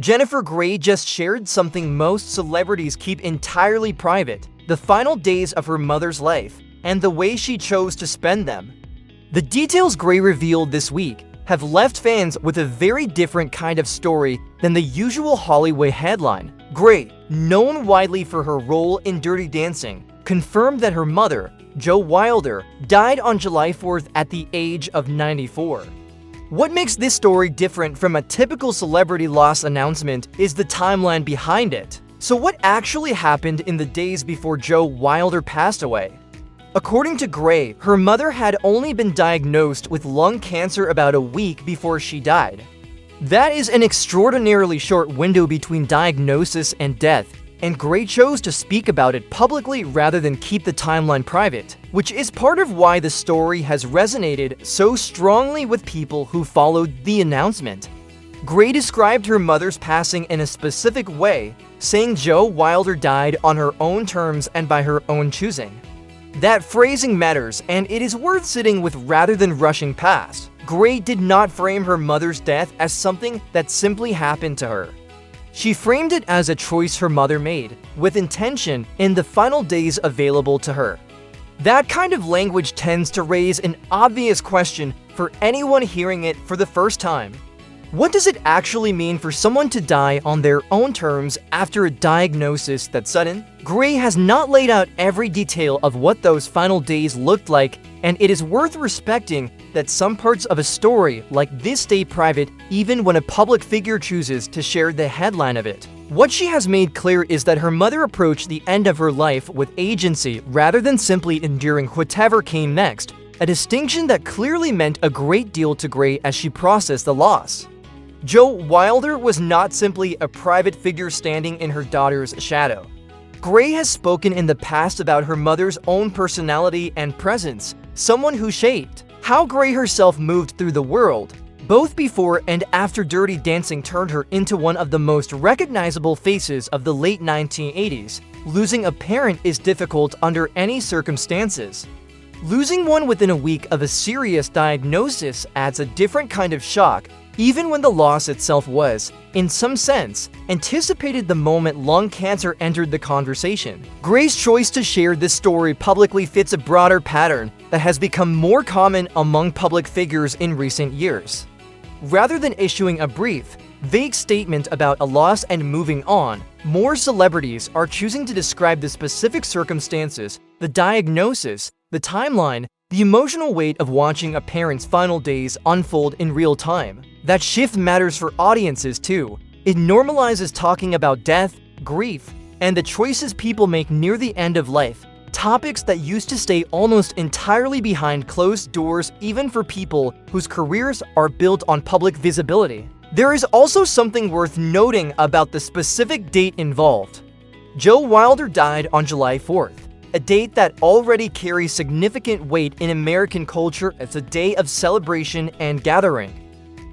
Jennifer Grey just shared something most celebrities keep entirely private: the final days of her mother's life and the way she chose to spend them. The details Grey revealed this week have left fans with a very different kind of story than the usual Hollywood headline. Grey, known widely for her role in Dirty Dancing, confirmed that her mother, Jo Wilder, died on July 4th at the age of 94. What makes this story different from a typical celebrity loss announcement is the timeline behind it. So what actually happened in the days before Jo Wilder passed away? According to Grey, her mother had only been diagnosed with lung cancer about a week before she died. That is an extraordinarily short window between diagnosis and death, and Grey chose to speak about it publicly rather than keep the timeline private, which is part of why the story has resonated so strongly with people who followed the announcement. Grey described her mother's passing in a specific way, saying Jo Wilder died on her own terms and by her own choosing. That phrasing matters, and it is worth sitting with rather than rushing past. Grey did not frame her mother's death as something that simply happened to her. She framed it as a choice her mother made, with intention, in the final days available to her. That kind of language tends to raise an obvious question for anyone hearing it for the first time. What does it actually mean for someone to die on their own terms after a diagnosis that's sudden? Grey has not laid out every detail of what those final days looked like, and it is worth respecting that some parts of a story like this stay private even when a public figure chooses to share the headline of it. What she has made clear is that her mother approached the end of her life with agency rather than simply enduring whatever came next, a distinction that clearly meant a great deal to Grey as she processed the loss. Jo Wilder was not simply a private figure standing in her daughter's shadow. Grey has spoken in the past about her mother's own personality and presence, someone who shaped how Grey herself moved through the world, both before and after Dirty Dancing turned her into one of the most recognizable faces of the late 1980s. Losing a parent is difficult under any circumstances. Losing one within a week of a serious diagnosis adds a different kind of shock, even when the loss itself was, in some sense, anticipated the moment lung cancer entered the conversation. Grey's choice to share this story publicly fits a broader pattern that has become more common among public figures in recent years. Rather than issuing a brief, vague statement about a loss and moving on, more celebrities are choosing to describe the specific circumstances, the diagnosis, the timeline, the emotional weight of watching a parent's final days unfold in real time. That shift matters for audiences too. It normalizes talking about death, grief, and the choices people make near the end of life, topics that used to stay almost entirely behind closed doors even for people whose careers are built on public visibility. There is also something worth noting about the specific date involved. Jo Wilder died on July 4th, a date that already carries significant weight in American culture as a day of celebration and gathering.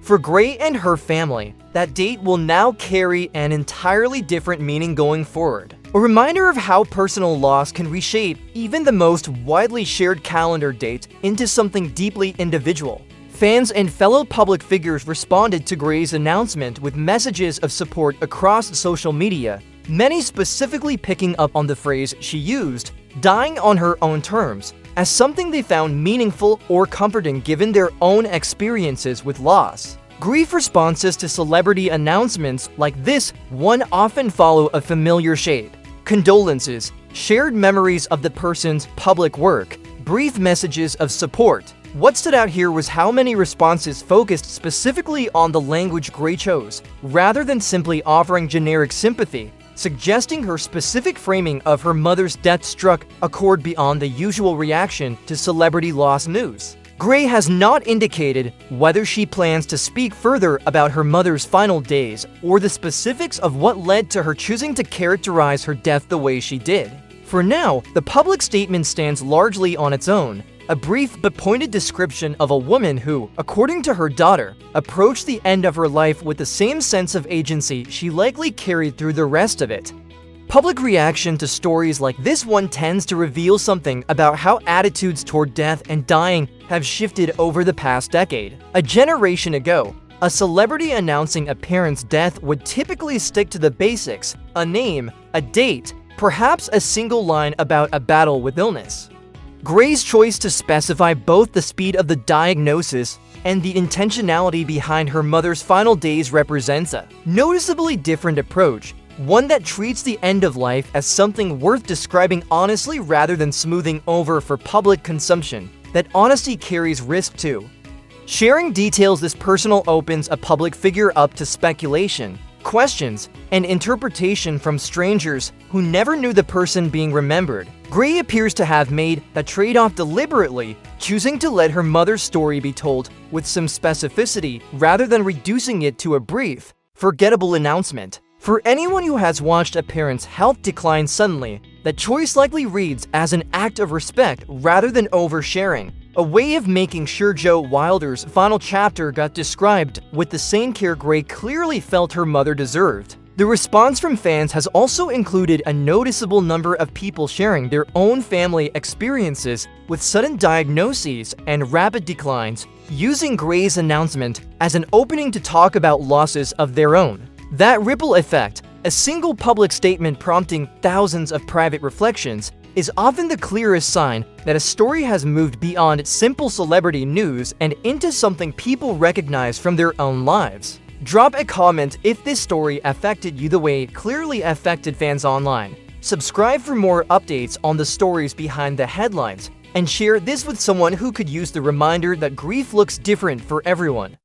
For Grey and her family, that date will now carry an entirely different meaning going forward. A reminder of how personal loss can reshape even the most widely shared calendar date into something deeply individual. Fans and fellow public figures responded to Grey's announcement with messages of support across social media, many specifically picking up on the phrase she used, dying on her own terms, as something they found meaningful or comforting given their own experiences with loss. Grief responses to celebrity announcements like this one often follow a familiar shape: condolences, shared memories of the person's public work, brief messages of support. What stood out here was how many responses focused specifically on the language Grey chose, rather than simply offering generic sympathy, suggesting her specific framing of her mother's death struck a chord beyond the usual reaction to celebrity loss news. Grey has not indicated whether she plans to speak further about her mother's final days or the specifics of what led to her choosing to characterize her death the way she did. For now, the public statement stands largely on its own, a brief but pointed description of a woman who, according to her daughter, approached the end of her life with the same sense of agency she likely carried through the rest of it. Public reaction to stories like this one tends to reveal something about how attitudes toward death and dying have shifted over the past decade. A generation ago, A celebrity announcing a parent's death would typically stick to the basics: a name, a date, perhaps a single line about a battle with illness. Gray's choice to specify both the speed of the diagnosis and the intentionality behind her mother's final days represents a noticeably different approach, one that treats the end of life as something worth describing honestly rather than smoothing over for public consumption. That honesty carries risk too. Sharing details this personal opens a public figure up to speculation, questions, and interpretation from strangers who never knew the person being remembered. Gray appears to have made a trade-off deliberately, choosing to let her mother's story be told with some specificity rather than reducing it to a brief, forgettable announcement. For anyone who has watched a parent's health decline suddenly, that choice likely reads as an act of respect rather than oversharing, a way of making sure Joe Wilder's final chapter got described with the same care Gray clearly felt her mother deserved. The response from fans has also included a noticeable number of people sharing their own family experiences with sudden diagnoses and rapid declines, using Gray's announcement as an opening to talk about losses of their own. That ripple effect, a single public statement prompting thousands of private reflections, is often the clearest sign that a story has moved beyond simple celebrity news and into something people recognize from their own lives. Drop a comment if this story affected you the way it clearly affected fans online. Subscribe for more updates on the stories behind the headlines, and share this with someone who could use the reminder that grief looks different for everyone.